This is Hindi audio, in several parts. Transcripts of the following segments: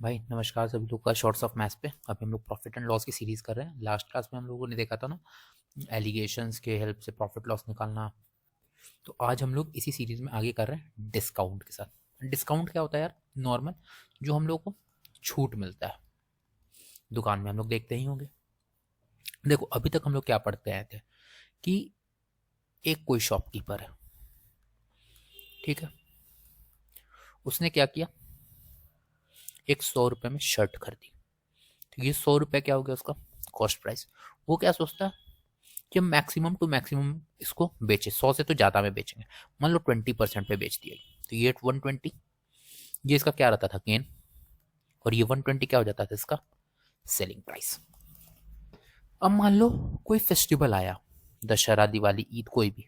भाई नमस्कार सभी लोग का शॉर्ट्स ऑफ मैथ्स पे। अभी हम लोग प्रॉफिट एंड लॉस की सीरीज कर रहे हैं। लास्ट क्लास में हम लोगों ने देखा था ना, एलिगेशंस के हेल्प से प्रॉफिट लॉस निकालना। तो आज हम लोग इसी सीरीज में आगे कर रहे हैं डिस्काउंट के साथ। डिस्काउंट क्या होता है यार? नॉर्मल जो हम लोग को छूट मिलता है दुकान में, हम लोग देखते ही होंगे। देखो अभी तक हम लोग क्या पढ़ते आए थे कि एक कोई शॉपकीपर है, ठीक है, उसने क्या किया, एक 100 रुपये में शर्ट खरीदी। तो ये 100 रुपये क्या हो गया उसका कॉस्ट प्राइस। वो क्या सोचता है कि हम मैक्सिमम टू मैक्सिमम इसको बेचे, 100 से तो ज़्यादा में बेचेंगे। मान लो 20% पे बेच दिया, तो ये 120, ये इसका क्या रहता था गेन, और ये 120 क्या हो जाता था इसका सेलिंग प्राइस। अब मान लो कोई फेस्टिवल आया, दशहरा, दिवाली, ईद, कोई भी,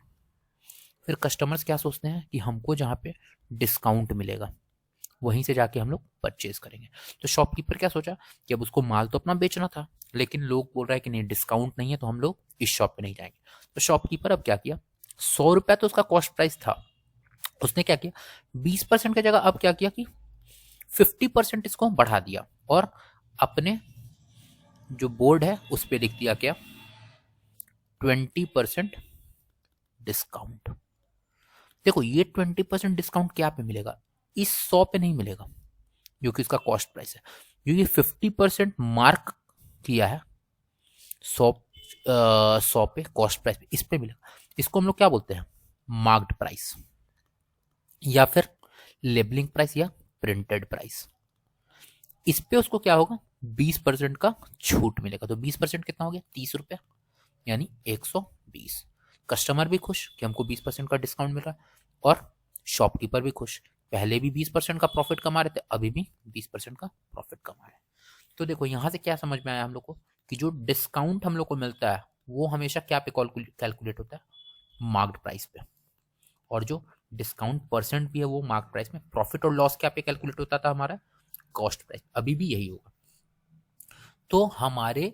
फिर कस्टमर्स क्या सोचते हैं कि हमको जहाँ पे डिस्काउंट मिलेगा वहीं से जाके हम लोग परचेज करेंगे। तो शॉपकीपर क्या सोचा कि अब उसको माल तो अपना बेचना था, लेकिन लोग बोल रहे हैं कि नहीं डिस्काउंट नहीं है, तो हम लोग इस शॉप पे नहीं जाएंगे। तो शॉपकीपर अब क्या किया, 100 रुपया तो उसका कॉस्ट प्राइस था, उसने क्या किया 20% की जगह अब क्या किया कि 50% इसको बढ़ा दिया, और अपने जो बोर्ड है उस पर लिख दिया क्या, 20% डिस्काउंट। देखो ये 20% डिस्काउंट क्या पे मिलेगा, इस 100 पे नहीं मिलेगा जो कि इसका कॉस्ट प्राइस है। जो ये 50% मार्क किया है 100, 100 पे कॉस्ट प्राइस पे, इस पे मिलेगा। इसको हम लोग क्या बोलते हैं, मार्क्ड प्राइस, या फिर लेबलिंग प्राइस, या प्रिंटेड प्राइस। इस पे उसको क्या होगा 20% का छूट मिलेगा। तो 20% कितना हो गया 30 रुपया, यानी 120। कस्टमर भी खुश कि हमको 20% का डिस्काउंट मिल रहा है, और शॉपकीपर भी खुश, पहले भी 20% का प्रॉफिट कमा रहे थे, अभी भी 20% का प्रॉफिट कमा रहे हैं। तो देखो यहां से क्या समझ में आया हम लोग को कि जो डिस्काउंट हम लोग को मिलता है वो हमेशा क्या पे कैलकुलेट होता है, मार्क्ड प्राइस पे। और जो डिस्काउंट परसेंट भी है वो मार्क प्राइस में। प्रॉफिट और लॉस क्या पे कैलकुलेट होता था, हमारा कॉस्ट प्राइस। अभी भी यही होगा। तो हमारे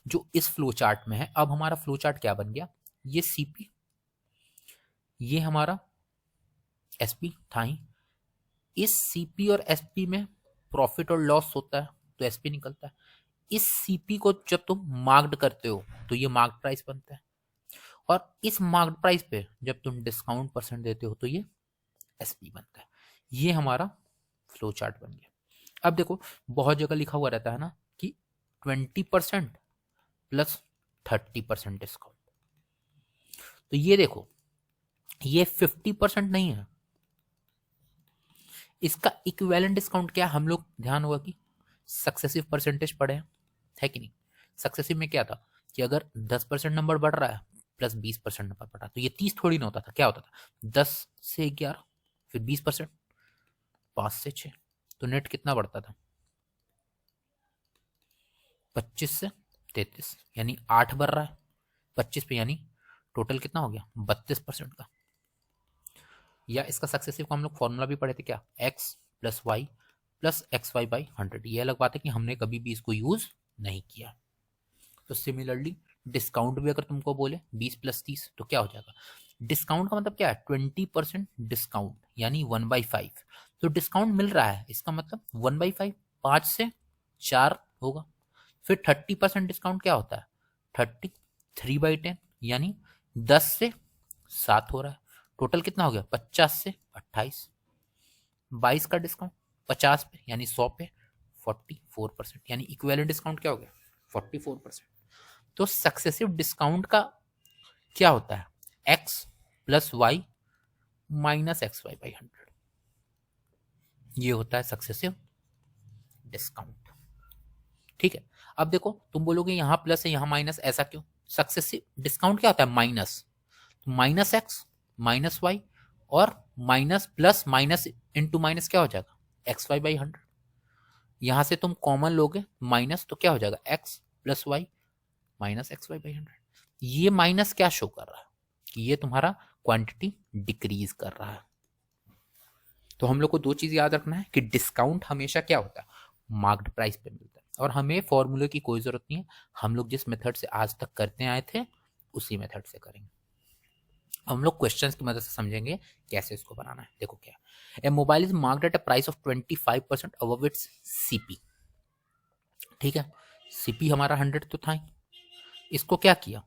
जो इस फ्लो चार्ट में है, अब हमारा फ्लो चार्ट क्या बन गया, ये सीपी, ये हमारा एसपी था ही। इस सीपी और एसपी में प्रॉफिट और लॉस होता है तो एसपी निकलता है। इस सीपी को जब तुम मार्क्ड करते हो तो ये मार्क प्राइस बनता है, और इस मार्क्ड प्राइस पे जब तुम डिस्काउंट परसेंट देते हो तो ये एसपी बनता है। ये हमारा फ्लो चार्ट बन गया। अब देखो बहुत जगह लिखा हुआ रहता है ना कि 20% प्लस 30% डिस्काउंट। तो ये देखो ये 50% नहीं है, इसका इक्विवेलेंट डिस्काउंट क्या, हम लोग ध्यान होगा कि सक्सेसिव परसेंटेज पढ़े हैं, है कि नहीं। सक्सेसिव में क्या था कि अगर 10% नंबर बढ़ रहा है प्लस 20% नंबर बढ़ रहा है, तो ये 30 थोड़ी ना होता था, क्या होता था 10 से 11, फिर 20% 5 से 6, तो नेट कितना बढ़ता था 25 से 33, यानी 8 बढ़ रहा है 25 पे, यानी टोटल कितना हो गया 32% का। या इसका सक्सेसिव का हम लोग फॉर्मूला भी पढ़े थे, क्या x plus y plus x y by 100। ये अलग बात है कि हमने कभी भी इसको यूज नहीं किया। तो सिमिलरली डिस्काउंट भी अगर तुमको बोले 20 + 30 तो क्या हो जाएगा, डिस्काउंट का मतलब क्या है 20% डिस्काउंट, यानी 1/5। तो डिस्काउंट मिल रहा है इसका मतलब 1/5, 5 से 4 होगा। फिर 30% डिस्काउंट क्या होता है 30, 3/10, यानी 10 से 7 हो रहा है। टोटल कितना हो गया 50 से 28। 22 का डिस्काउंट 50 पे, यानी 100 पे 44%, यानी इक्विवेलेंट डिस्काउंट क्या हो गया 44%। तो सक्सेसिव डिस्काउंट का क्या होता है x plus y minus x y by 100, ये होता है सक्सेसिव डिस्काउंट। ठीक है। अब देखो तुम बोलोगे यहां प्लस है यहां माइनस, ऐसा क्यों, सक्सेसिव डिस्काउंट क्या होता है minus, minus X minus Y, और minus plus minus into minus क्या हो जाएगा एक्स वाई बाई 100। यहां से तुम कॉमन लोगे माइनस, तो क्या हो जाएगा x plus y minus x y by 100। ये माइनस क्या शो कर रहा है कि ये तुम्हारा क्वांटिटी डिक्रीज कर रहा है। तो हम लोग को दो चीज याद रखना है कि डिस्काउंट हमेशा क्या होता है मार्क्ड प्राइस पे मिलता है, और हमें फॉर्मूले की कोई जरूरत नहीं है, हम लोग जिस मेथड से आज तक करते आए थे उसी मेथड से करेंगे। हम लोग क्वेश्चंस की मदद से समझेंगे कैसे इसको बनाना है। देखो क्या, A mobile is marked at a price of 25% above its CP. ठीक है, सीपी हमारा 100 तो था ही, इसको क्या किया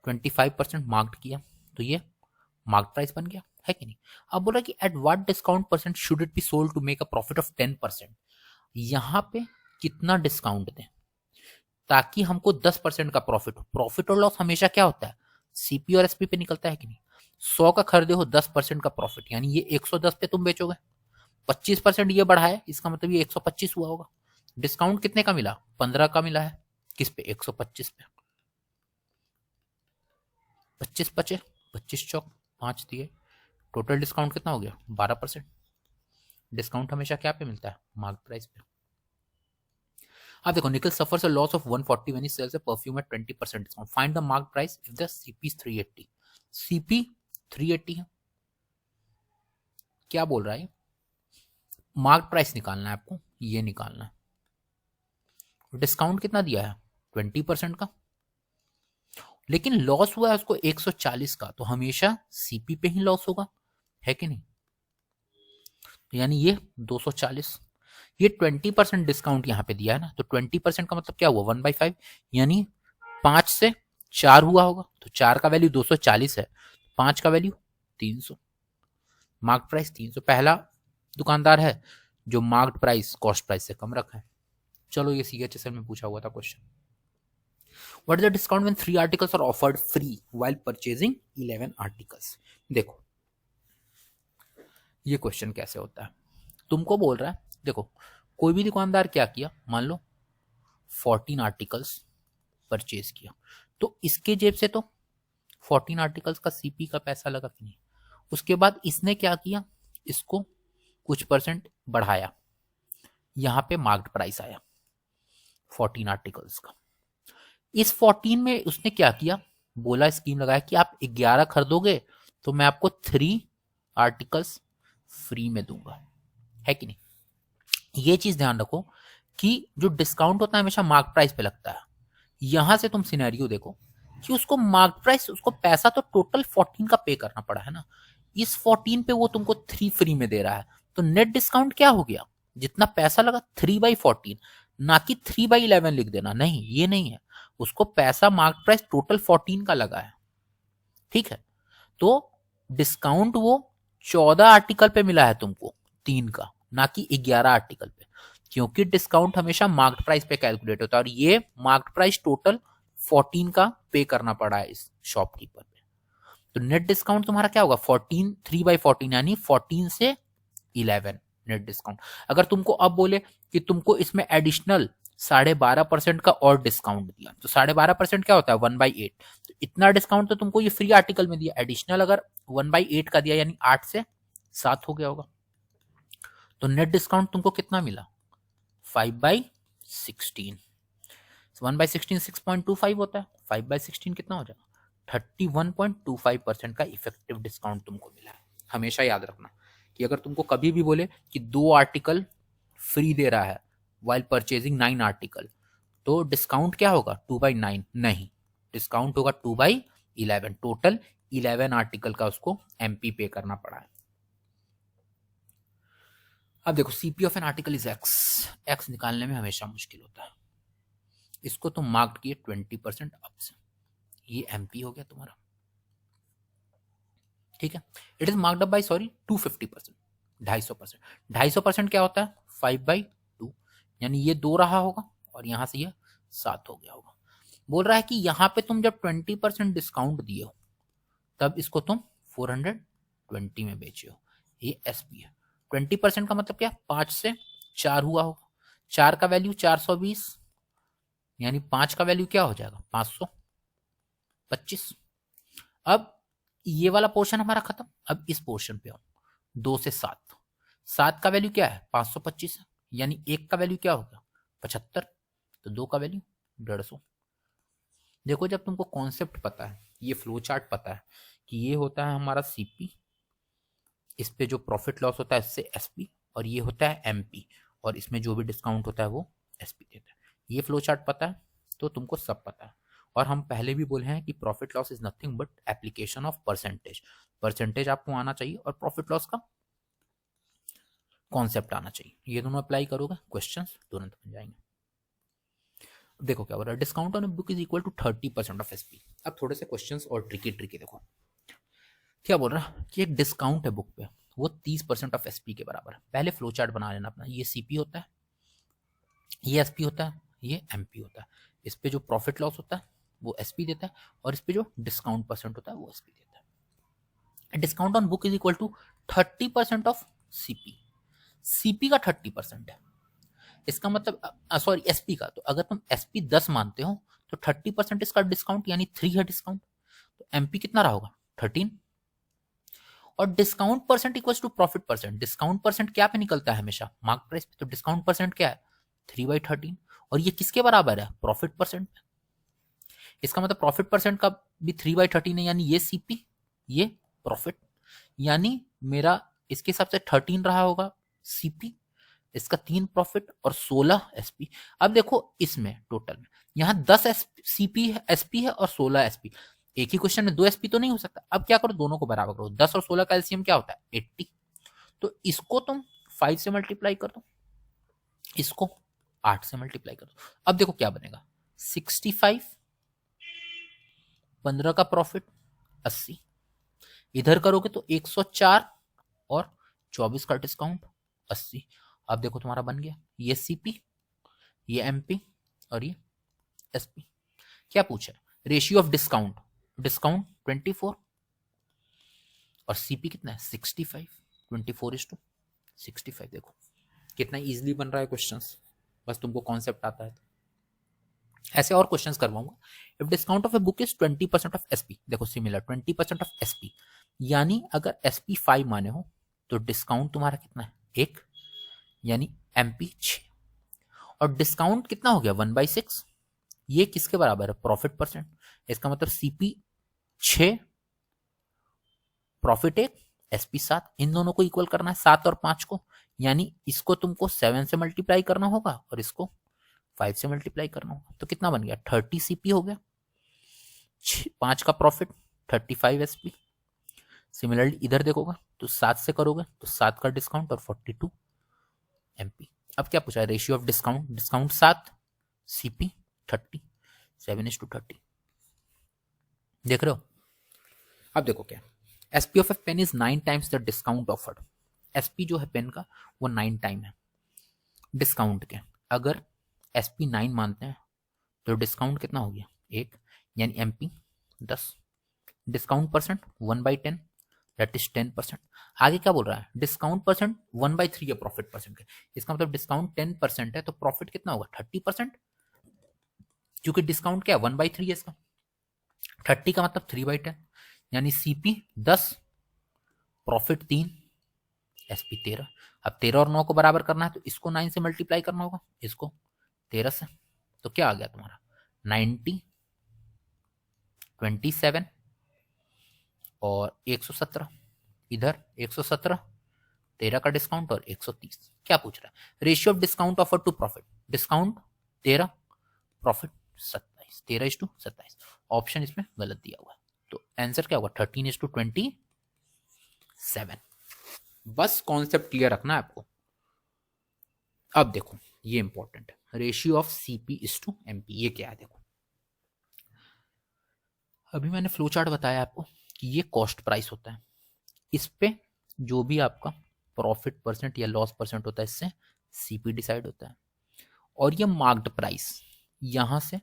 25% मार्क्ड किया, तो ये मार्क प्राइस बन गया, है कि नहीं। अब बोला कि at what discount percent should it be sold to make a profit of 10%। यहां पे कितना डिस्काउंट दें ताकि हमको 10% का प्रॉफिट हो। प्रॉफिट और लॉस हमेशा क्या होता है, सीपी और एसपी पे निकलता है कि नहीं। 100 का खरीदे हो 10% का प्रॉफिट, यानी ये 110 पे तुम बेचोगे, 25% ये बढ़ा है, इसका मतलब ये 125 हुआ होगा। डिस्काउंट कितने का मिला, 15 का मिला है, किस पे 125 पे। 25 बचे, 25 चौक 5 दिए, टोटल डिस्काउंट कितना हो गया 12%। डिस्काउंट हमेशा क्या पे मिलता है, मार्क प्राइस पे। अब देखो, Nikhil suffers a loss of 140 when he sells a perfume at 20% discount. Find the mark price if the CP is 380। CP 380 है, क्या बोल रहा है, मार्क प्राइस निकालना है आपको, ये निकालना है। डिस्काउंट कितना दिया है 20% का, लेकिन लॉस हुआ है उसको 140 का, तो हमेशा सीपी पे ही लॉस होगा, है कि नहीं। तो यानी ये 240, ये 20% डिस्काउंट यहां पे दिया है ना, तो 20% का मतलब क्या हुआ 1/5, यानी 5 से 4 हुआ होगा, तो 4 का वैल्यू 240 है, 5 का वैल्यू 300, मार्क प्राइस 300। पहला दुकानदार है जो मार्क्ड प्राइस कॉस्ट प्राइस से कम रखा है। चलो ये सीएचएसएल में पूछा हुआ था question, what is the discount when 3 articles are offered free while purchasing 11 articles. देखो ये क्वेश्चन कैसे होता है, तुमको बोल रहा है, देखो कोई भी दुकानदार क्या किया, मान लो 14 आर्टिकल्स परचेज किया, तो इसके जेब से तो 14 आर्टिकल्स का सीपी का पैसा लगा कि नहीं। उसके बाद इसने क्या किया, इसको कुछ परसेंट बढ़ाया, यहां पे मार्क्ड प्राइस आया 14 आर्टिकल्स का। इस 14 में उसने क्या किया, बोला स्कीम लगाया कि आप 11 खरीदोगे तो मैं आपको 3 आर्टिकल्स फ्री में दूंगा, है कि नहीं। ये चीज ध्यान रखो कि जो डिस्काउंट होता है हमेशा मार्क प्राइस पे लगता है। यहां से तुम सिनेरियो देखो कि उसको मार्क प्राइस, उसको पैसा तो टोटल 14 का पे करना पड़ा है ना, इस 14 पे वो तुमको 3 फ्री में दे रहा है, तो नेट डिस्काउंट क्या हो गया, जितना पैसा लगा 3/14, ना कि 3/11 लिख देना, नहीं ये नहीं है, उसको पैसा मार्क प्राइस टोटल 14 का लगा है, ठीक है। तो डिस्काउंट वो 14 आर्टिकल पे मिला है तुमको 3 का, ना कि 11 आर्टिकल पे, क्योंकि डिस्काउंट हमेशा मार्क्ड प्राइस पे कैलकुलेट होता है, और ये मार्क्ड प्राइस टोटल 14 का पे करना पड़ा है इस शॉपकीपर पे। तो नेट डिस्काउंट तुम्हारा क्या होगा 14, 3/14 यानी 14 से 11 नेट डिस्काउंट। अगर तुमको अब बोले कि तुमको इसमें एडिशनल 12.5% का और डिस्काउंट दिया, तो 12.5% क्या होता है 1/8, तो इतना डिस्काउंट तो तुमको ये फ्री आर्टिकल में दिया, एडिशनल अगर 1/8 का दिया यानी 8 से 7 हो गया होगा, तो नेट डिस्काउंट तुमको कितना मिला 5/16। 1/16 6.25 होता है, 5/16 कितना हो जाएगा 31.25% का इफेक्टिव डिस्काउंट तुमको मिला है। हमेशा याद रखना कि अगर तुमको कभी भी बोले कि 2 आर्टिकल फ्री दे रहा है वाइल परचेजिंग 9 आर्टिकल, तो डिस्काउंट क्या होगा 2/9, नहीं, डिस्काउंट होगा 2/11, टोटल 11 आर्टिकल का उसको एमपी पे करना पड़ा है। अब देखो CP of an article is x, x निकालने में हमेशा मुश्किल होता है, इसको तुम मार्क किए 20% अप से, ये एमपी हो गया तुम्हारा, ठीक है। It is marked up by 250%, 250%, 250% क्या होता है 5/2, यानी ये 2 रहा होगा और यहां से ये 7 हो गया होगा। बोल रहा है कि यहां पे तुम जब 20% डिस्काउंट दिए हो तब इसको तुम 420 में बेचे हो, ये एसपी है। 20% का मतलब क्या, 5 से 4 हुआ होगा, 4 का वैल्यू 420, यानी 5 का वैल्यू क्या हो जाएगा 525। अब ये वाला पोर्शन हमारा खत्म, अब इस पोर्शन पे आओ, 2 से 7, 7 का वैल्यू क्या है 525 है, यानी 1 का वैल्यू क्या होगा 75, तो 2 का वैल्यू 150। देखो जब तुमको कॉन्सेप्ट पता है, ये फ्लो चार्ट पता है कि ये होता है हमारा सीपी, इस पे जो प्रॉफिट लॉस होता है इससे एसपी, और ये होता है एमपी, और इसमें जो भी डिस्काउंट होता है वो एसपी देता है, ये फ्लो चार्ट पता है तो तुमको सब पता है। और हम पहले भी बोले हैं कि profit loss is nothing but application of percentage. Percentage आपको आना चाहिए और प्रॉफिट लॉस का कॉन्सेप्ट आना चाहिए। ये दोनों अप्लाई करोगे क्वेश्चंस तुरंत बन जाएंगे। देखो क्या बोल रहा है, discount on book is equal to 30% of SP. अब थोड़े से क्वेश्चंस और ट्रिकी ट्रिकी देखो क्या बोल रहा है कि एक डिस्काउंट है बुक पे, वो 30% ऑफ एसपी के बराबर है। पहले फ्लो चार्ट बना लेना अपना, ये सीपी होता है, ये एसपी होता है, ये एमपी होता है। इस पे जो प्रॉफिट लॉस होता है वो एसपी देता है, और इस पे जो डिस्काउंट परसेंट होता है वो एसपी देता है। Discount on book is equal to 30% of CP. CP का 30% है, इसका मतलब सॉरी एसपी का। तो अगर तुम एसपी 10 मानते हो तो 30% इसका डिस्काउंट यानी 3 है डिस्काउंट। तो एमपी कितना रहा होगा 13। और discount percent equal to profit percent. Discount percent क्या पे निकलता है हमेशा, मार्क प्राइस पे। तो डिस्काउंट परसेंट क्या है 3/13, और ये किसके बराबर है प्रॉफिट परसेंट। इसका मतलब प्रॉफिट परसेंट का भी 3/13 है, यानी ये सीपी ये प्रॉफिट, यानी मेरा इसके हिसाब से 13 रहा होगा सीपी, इसका 3 प्रॉफिट और 16 एसपी। अब देखो इसमें टोटल में यहाँ 10 सीपी एसपी है और 16 एसपी। एक ही क्वेश्चन में 2 एसपी तो नहीं हो सकता। अब क्या करो, दोनों को बराबर करो। 10 और 16 का एलसीएम क्या होता है 80। तो इसको तुम 5 से मल्टीप्लाई कर दो, इसको 8 से मल्टीप्लाई कर दो। अब देखो क्या बनेगा 65, 15 का प्रॉफिट 80, इधर करोगे तो 104 और 24 का डिस्काउंट 80। अब देखो तुम्हारा बन गया ये सीपी, ये एमपी और ये एसपी। क्या पूछा रेशियो ऑफ डिस्काउंट, डिस्काउंट 24 और सीपी कितना है 65, 24:65। देखो कितना इजीली बन रहा है क्वेश्चंस, बस तुमको कॉन्सेप्ट आता है तो। ऐसे और क्वेश्चंस करवाऊंगा। If discount of a book is 20% of SP, देखो सिमिलर 20% ऑफ एसपी, यानी अगर एसपी 5 माने हो तो डिस्काउंट तुम्हारा कितना है 1, यानी एमपी 6। और डिस्काउंट कितना हो गया 1/6, ये किसके बराबर है प्रॉफिट परसेंट। इसका मतलब सीपी 6 प्रॉफिट 1 एसपी 7, इन दोनों को इक्वल करना है 7 और 5 को, यानी इसको तुमको 7 से मल्टीप्लाई करना होगा और इसको 5 से मल्टीप्लाई करना होगा। तो कितना बन गया 30 सीपी हो गया, 5 का प्रॉफिट 35 एसपी। सिमिलरली इधर देखोगे तो 7 से करोगे तो 7 का डिस्काउंट और 42 एमपी। अब क्या पूछा है ratio of discount, discount 7 CP 30, 7:30। देख रहे हो। अब देखो क्या SP of a pen is 9 times the discount offered. SP जो है पेन का वो 9 टाइम है डिस्काउंट के। अगर एसपी 9 मानते हैं तो डिस्काउंट कितना हो गया 1, यानी MP 10। Discount percent 1/10 that is 10%। आगे क्या बोल रहा है डिस्काउंट परसेंट 1/3 है प्रॉफिट परसेंट के। इसका मतलब डिस्काउंट 10% है तो प्रॉफिट कितना होगा 30%, क्योंकि डिस्काउंट क्या है 1/3 है इसका। 30 का मतलब 3/10, यानी सीपी 10 प्रॉफिट 3 एसपी 13। अब 13 और 9 को बराबर करना है तो इसको 9 से मल्टीप्लाई करना होगा, इसको 13 से। तो क्या आ गया तुम्हारा 90, 27 और 117। इधर 117, 13 का डिस्काउंट और 130। क्या पूछ रहा है ratio of discount offer to profit. Discount 13 profit 27, 13:27। Option इसमें गलत दिया हुआ है तो आंसर क्या होगा 13:27। बस कॉन्सेप्ट क्लियर रखना है आपको। अब देखो ये इंपॉर्टेंट है, ratio of CP is to MP. ये क्या है देखो, अभी मैंने फ्लो चार्ट बताया आपको कि ये कॉस्ट प्राइस होता है, इस पे जो भी आपका प्रॉफिट परसेंट या लॉस परसेंट होता है इससे सीपी डिसाइड होता है। और ये मार्क्ड प्राइस, यहां से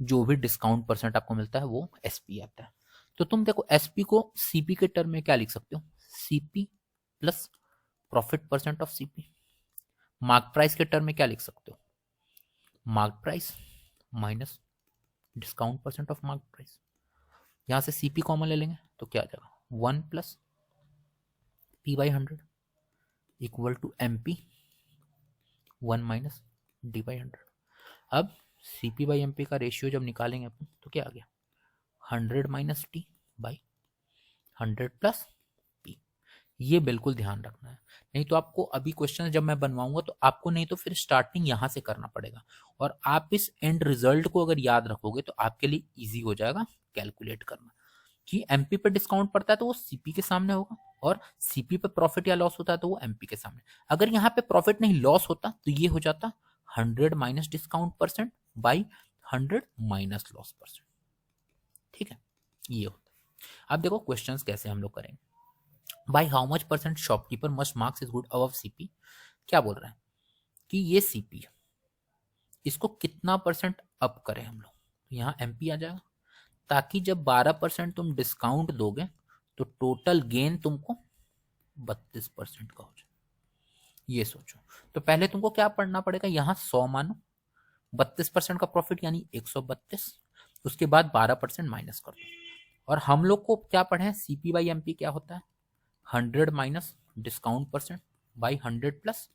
जो भी डिस्काउंट परसेंट आपको मिलता है वो एसपी आता है। तो तुम देखो एसपी को सीपी के टर्म में क्या लिख सकते हो, CP plus profit percent of CP. Mark price के टर्म में क्या लिख सकते हो, mark price minus discount percent of mark price. यहां से सीपी कॉमन ले लेंगे तो क्या आ जाएगा 1 + P/100 equal to MP 1 - D/100। अब CP/MP का रेशियो जब निकालेंगे अपन तो क्या आ गया 100 - T/100 + P। ये बिल्कुल ध्यान रखना है, नहीं तो आपको अभी क्वेश्चन जब मैं बनवाऊंगा तो आपको नहीं तो फिर स्टार्टिंग यहां से करना पड़ेगा, और आप इस एंड रिजल्ट को अगर याद रखोगे तो आपके लिए इजी हो जाएगा कैलकुलेट करना कि एमपी पे डिस्काउंट पड़ता है तो वो सीपी के सामने होगा, और सीपी पे प्रॉफिट या लॉस होता है तो वो एमपी के सामने। अगर यहाँ पे प्रॉफिट नहीं लॉस होता तो ये हो जाता 100 minus discount percent by 100 minus loss percent. ठीक है, ये होता है। अब देखो क्वेश्चंस कैसे हम लोग करेंगे। By how much percent shopkeeper must marks is good above CP. क्या बोल रहा है कि ये सीपी है, इसको कितना परसेंट अप करें हम लोग, तो यहाँ एमपी आ जाएगा, ताकि जब 12% तुम डिस्काउंट दोगे तो टोटल गेन तुमको 32% का हो जाए। ये सोचो, तो पहले तुमको क्या पढ़ना पड़ेगा, यहाँ 100 मानो, 32% का प्रॉफिट यानी 132, उसके बाद 12% माइनस कर दो। और हम लोग को क्या पढ़े हैं, सीपी बाई एमपी क्या होता है, 100 minus discount percent by 100 plus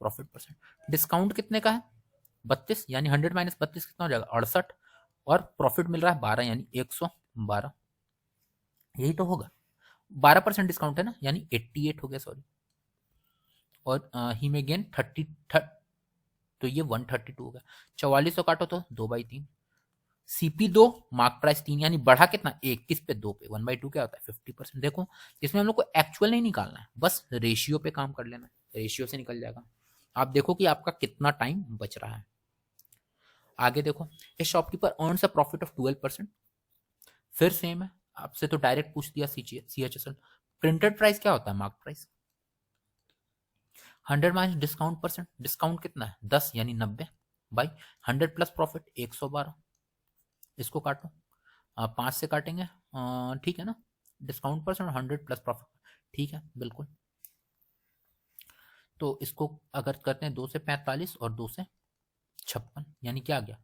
profit percent. Discount कितने का है 32, यानी 100 माइनस 32 कितना हो जाएगा 68, और प्रॉफिट मिल रहा है 12 यानी 112, यही तो होगा। 12% डिस्काउंट है ना, यानी 88 हो गया, सॉरी, और ही में गेन 30 तो ये 132 हो गया। 44 काटो तो 2/3, सीपी 2 मार्क प्राइस 3, यानी बढ़ा कितना 1, किस पे 2 पे, 1/2 क्या होता है 50%। देखो इसमें हम लोग को एक्चुअल नहीं निकालना है, बस रेशियो पे काम कर लेना है, रेशियो से निकल जाएगा। आप देखो कि आपका कितना टाइम बच रहा है। आगे देखो, ए shopkeeper earns a profit of 12%, फिर सेम है, आपसे तो डायरेक्ट पूछ दिया सीएचएसएल। प्रिंटेड प्राइस क्या होता है mark price, 100 minus discount percent, discount कितना है 10 यानी 90 बाई 100 प्लस प्रॉफिट 112, इसको काटो 5 से काटेंगे, ठीक है ना, डिस्काउंट परसेंट 100 प्लस प्रॉफिट, ठीक है बिल्कुल। तो इसको अगर करते हैं 2 से 45 और 2 से 56, यानी क्या आ गया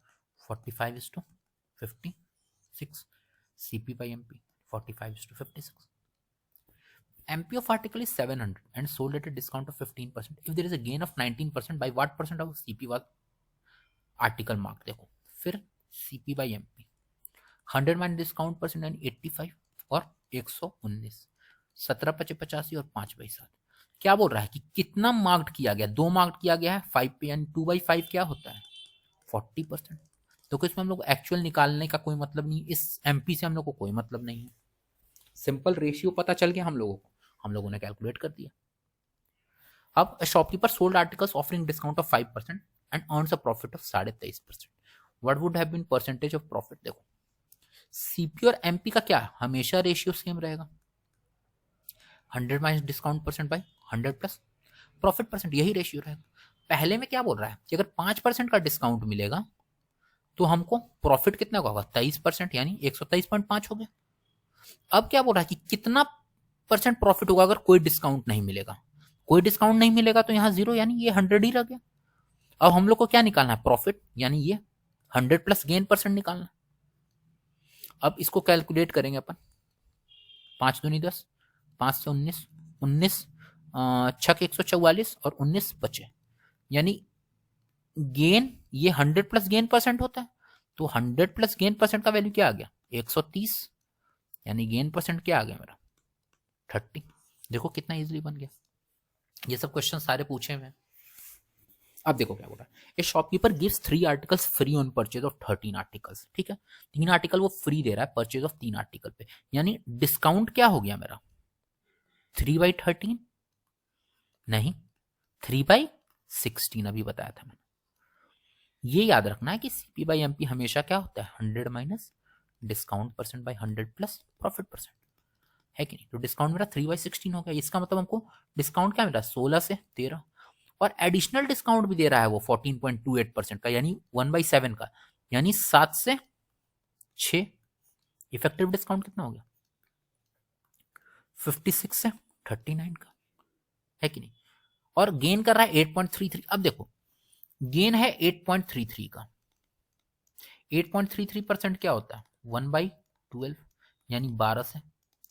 45:56, CP by MP 45:56. MP of article is 700 and sold at a discount of 15%. If there is a gain of 19%, by what percent of CP was article marked? देखो फिर CP by MP 100 minus discount percent यानी 85 और 119, 17/85 और 5/7। क्या बोल रहा है कि कितना मार्क्ड किया गया, 2 मार्क्ड किया गया है 5 पे, यानी 2/5 क्या होता है 40%। तो इसमें हम लोग एक्चुअल निकालने का कोई मतलब नहीं, इस एमपी से हम लोग को कोई मतलब नहीं है, सिंपल रेशियो पता चल गया हम लोगों को, हम लोगों ने कैलकुलेट कर दिया। अब shopkeeper sold articles offering discount of 5% and earns a profit of 23.5%, what would have been percentage of profit. देखो सीपी और एमपी का क्या हमेशा रेशियो सेम रहेगा, 100 minus discount percent by 100 plus profit percent, यही रेशियो रहेगा। पहले में क्या बोल रहा है कि अगर 5% का डिस्काउंट मिलेगा तो हमको प्रॉफिट कितना होगा 23%, यानी 123.5 हो गया। अब क्या बोल रहा है कि कितना परसेंट प्रॉफिट होगा अगर कोई डिस्काउंट नहीं मिलेगा, कोई डिस्काउंट नहीं मिलेगा तो यहाँ 0, यानी ये 100 ही रह गया। अब हम लोग को क्या निकालना है प्रॉफिट, यानी ये 100 प्लस गेन परसेंट निकालना। अब इसको कैलकुलेट करेंगे अपन, 5 दूनी 10, 5 से 19, 19 छक 144 और 19 बचे, यानी गेन ये 100 प्लस गेन परसेंट होता है, तो 100 प्लस गेन परसेंट का वैल्यू क्या आ गया 130, यानी गेन परसेंट क्या आ गया मेरा 30। देखो कितना इजीली बन गया, ये सब क्वेश्चन सारे पूछे हुए हैं। अब देखो क्या बोल रहा है, ए shopkeeper gives 3 articles free on purchase of 13 articles. ठीक है, 3 आर्टिकल वो फ्री दे रहा है परचेज ऑफ 3 आर्टिकल पे, यानी डिस्काउंट क्या हो गया मेरा 3/13, नहीं 3/16 अभी बताया था मैंने। ये याद रखना है कि सीपी बाई एमपी हमेशा क्या होता है 100 minus discount percent by 100 plus profit percent, है कि नहीं। तो डिस्काउंट मेरा 3/16 हो गया, इसका मतलब हमको डिस्काउंट क्या मिला 16 से 13, और एडिशनल डिस्काउंट भी दे रहा है वो 14.28% का, यानी 1/7 का, यानी 7 से 6। इफेक्टिव डिस्काउंट कितना हो गया 56 से 39 का, है कि नहीं। और गेन कर रहा है 8.33। अब देखो गेन है 8.33 का, 8.33% क्या होता है 1/12, यानी 12 से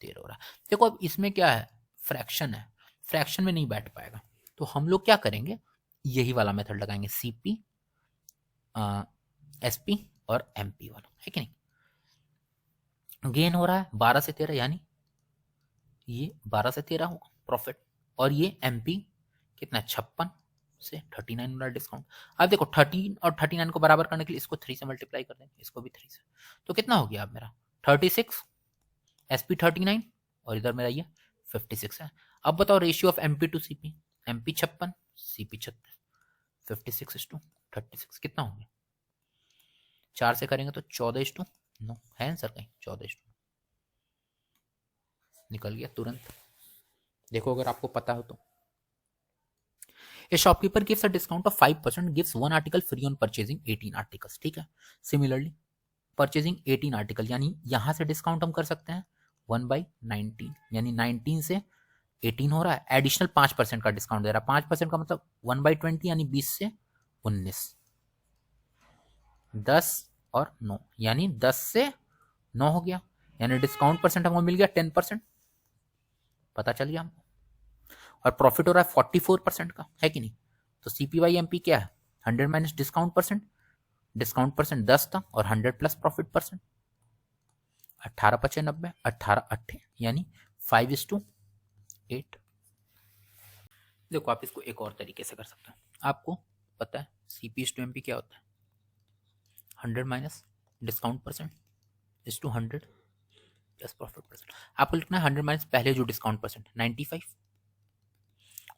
13 हो रहा है। देखो अब इसमें क्या है फ्रैक्शन है, फ्रैक्शन में नहीं बैठ पाएगा, तो हम लोग क्या करेंगे यही वाला मेथड लगाएंगे, सीपी एसपी और एमपी वाला, है कि नहीं। गेन हो रहा है 12 से 13, यानी ये 12 से 13 होगा, प्रॉफिट, और ये एमपी कितना 56 से 39 वाला डिस्काउंट। अब देखो 13 और 39 को बराबर करने के लिए इसको 3 से मल्टीप्लाई कर देंगे, इसको भी 3 से, तो कितना हो गया अब मेरा 36, एसपी 39 और इधर मेरा ये 56 है। अब बताओ ratio of MP to CP, MP 56 CP 36, 56:36 कितना हो गया, 4 से करेंगे तो 14:9 है आंसर कहीं, 14:9 निकल गया तुरंत। देखो अगर आपको पता हो तो। A shopkeeper gives a discount of 5%, gives one article free on purchasing 18 articles, ठीक है। Similarly, purchasing 18 article, यानी यहां से डिस्काउंट हम कर सकते हैं 1/19, यानी 19 से 18 हो रहा है, एडिशनल 5% का डिस्काउंट दे रहा है। 5% का मतलब 1/20 यानी 20 से 19, 10 और 9 यानी 10 से 9 हो गया, यानी डिस्काउंट परसेंट हमको मिल गया 10%, पता चल गया हमको। और प्रॉफिट हो रहा है 44% का, है कि नहीं। तो सीपीवाई एमपी क्या है, 100 minus discount percent, discount percent 10 था और 100 प्लस प्रॉफिट परसेंट, 18/95, 18/8 यानी 5:8। देखो आप इसको एक और तरीके से कर सकते हो, आपको पता है CP/MP क्या होता है, 100 minus discount percent is to 100 plus profit percent. आपको लिखना है 100 माइनस पहले जो डिस्काउंट परसेंट 95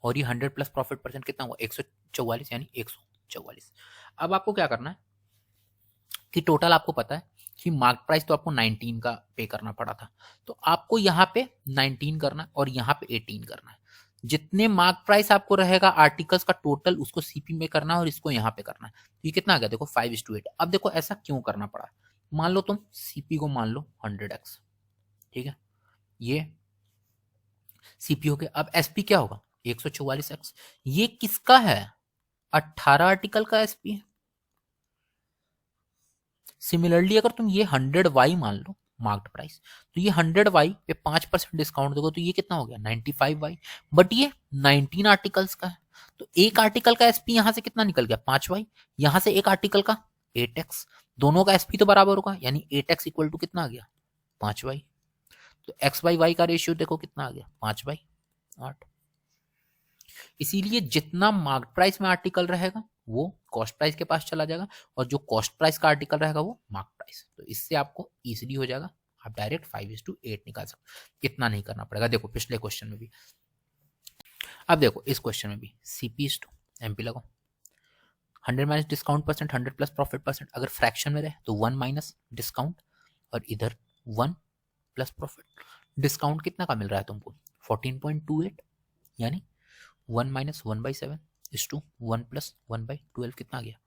और ये 100 प्लस प्रॉफिट परसेंट कितना हुआ 144 यानी 144। अब आपको क्या करना है कि टोटल आपको पता है कि मार्क प्राइस तो आपको 19 का पे करना पड़ा था, तो आपको यहाँ पे 19 करना है और यहाँ पे 18 करना है। जितने मार्क प्राइस आपको रहेगा आर्टिकल्स का टोटल उसको सीपी में करना है और इसको यहाँ पे करना है। तो ये कितना आ गया देखो 5:8। अब देखो ऐसा क्यों करना पड़ा, मान लो तुम सीपी को मान लो 100x, ठीक है, ये सीपी हो गया। अब एसपी क्या होगा 144x, ये किसका है 18 आर्टिकल का एसपी है। सिमिलरली अगर तुम ये 100y मान लो मार्क्ड प्राइस, तो ये 100y पे 5% डिस्काउंट देखो तो ये कितना हो गया 95y, बट ये 19 आर्टिकल्स का है, तो एक आर्टिकल का एसपी यहां से कितना निकल गया 5y, यहां से एक आर्टिकल का 8x, दोनों का एसपी तो बराबर होगा, यानी 8x इक्वल टू कितना आ गया 5y। तो x/y का रेशियो देखो कितना आ गया 5/8। इसीलिए जितना मार्क प्राइस में आर्टिकल रहेगा वो कॉस्ट प्राइस के पास चला जाएगा, और जो कॉस्ट प्राइस का आर्टिकल रहेगा वो मार्क प्राइस। तो इससे आपको इजीली हो जाएगा, आप डायरेक्ट 5:8 निकाल सकते, इतना नहीं करना पड़ेगा। देखो पिछले क्वेश्चन में भी, अब देखो इस क्वेश्चन में भी CP/MP लगाओ, 100 minus discount percent 100 plus profit percent, अगर फ्रैक्शन में रहे तो 1 माइनस डिस्काउंट और इधर 1 प्लस प्रॉफिट। डिस्काउंट कितना का मिल रहा है तुमको 14.28, यानी 1 माइनस 1/7 इज टू 1 प्लस 1/12 कितना आ गया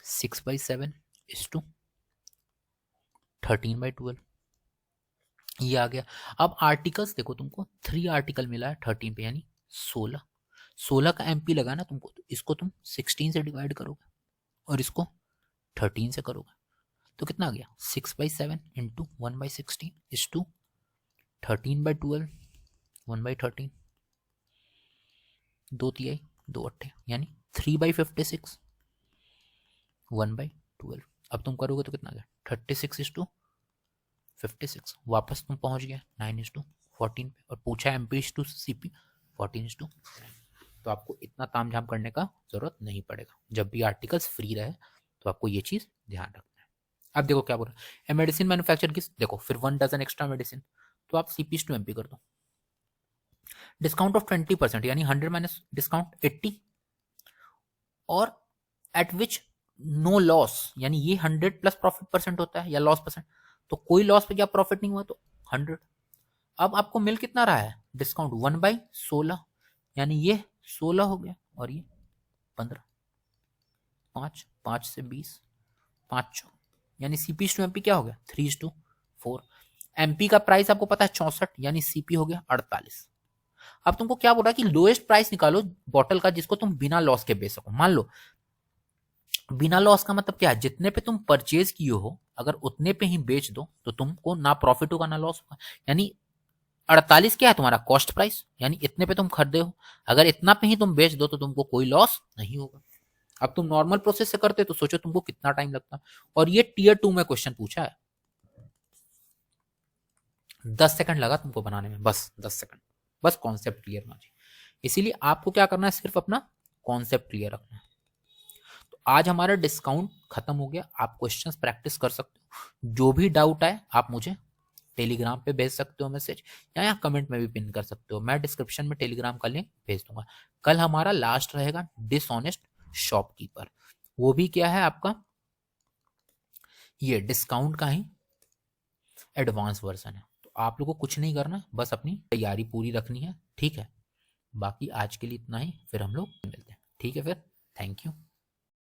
6/7 इज टू 13/12, ये आ गया। अब आर्टिकल्स देखो तुमको 3 आर्टिकल मिला है 13 पे, यानी 16 का एमपी लगा ना तुमको, तो इसको तुम 16 से डिवाइड करोगे और इसको 13 से करोगे तो कितना आ गया 6/7 इंटू 1/16 इज टू 13/12, 1/13, 2 तिहाई 2 अट्ठे यानी 3/56, 1/12। अब तुम करोगे तो कितना आ गया 36 इज टू 56, वापस तुम पहुंच गया 9:14 पे, और पूछा एमपी टू सीपी 14:9। तो आपको इतना तामझाम करने का जरूरत नहीं पड़ेगा, जब भी आर्टिकल्स फ्री रहे तो आपको ये चीज ध्यान रखना है। अब देखो क्या बोल रहा है, ए मेडिसिन मैन्युफैक्चर की, देखो फिर 1 डजन एक्स्ट्रा मेडिसिन, तो आप CP/MP कर दो, डिस्काउंट ऑफ 20% यानी 100 माइनस डिस्काउंट 80, और एट विच नो लॉस, यानी ये 100 प्लस प्रॉफिट परसेंट होता है या लॉस परसेंट, तो कोई लॉस पे क्या प्रॉफिट नहीं हुआ तो 100। अब आपको मिल कितना रहा है डिस्काउंट 1/16, यानी ये 16 हो गया और ये 15, 5 से 20, 5 यानी CP/MP क्या हो गया 3:4। MP का प्राइस आपको पता है 64, यानी CP हो गया 48। अब तुमको क्या बोल रहा है कि लोएस्ट प्राइस निकालो बॉटल का जिसको तुम बिना लॉस के बेच सको। मान लो बिना लॉस का मतलब क्या है, जितने पे तुम परचेज किए हो अगर उतने पे ही बेच दो तो तुमको ना प्रॉफिट होगा ना लॉस होगा, यानी 48 क्या है तुम्हारा कॉस्ट प्राइस, यानी इतने पे तुम खरीदे हो, अगर इतना पे ही तुम बेच दो तो तुमको कोई लॉस नहीं होगा। अब तुम नॉर्मल प्रोसेस से करते तो सोचो तुमको कितना टाइम लगता, और ये Tier 2 में क्वेश्चन पूछा है, 10 सेकंड लगा तुमको बनाने में, बस 10 सेकंड, बस कॉन्सेप्ट क्लियर होना चाहिए। इसीलिए आपको क्या करना है, सिर्फ अपना कॉन्सेप्ट क्लियर रखना है। तो आज हमारा डिस्काउंट खत्म हो गया। आप क्वेश्चंस प्रैक्टिस कर सकते हो, जो भी डाउट आए आप मुझे टेलीग्राम पे भेज सकते हो मैसेज, या यहाँ कमेंट में भी पिन कर सकते हो। मैं डिस्क्रिप्शन में टेलीग्राम का लिंक भेज दूंगा। कल हमारा लास्ट रहेगा डिसऑनेस्ट शॉपकीपर। वो भी क्या है आपका, ये डिस्काउंट का ही एडवांस वर्जन है। तो आप लोगों को कुछ नहीं करना, बस अपनी तैयारी पूरी रखनी है, ठीक है। बाकी आज के लिए इतना ही, फिर हम लोग मिलते हैं, ठीक है। फिर थैंक यू।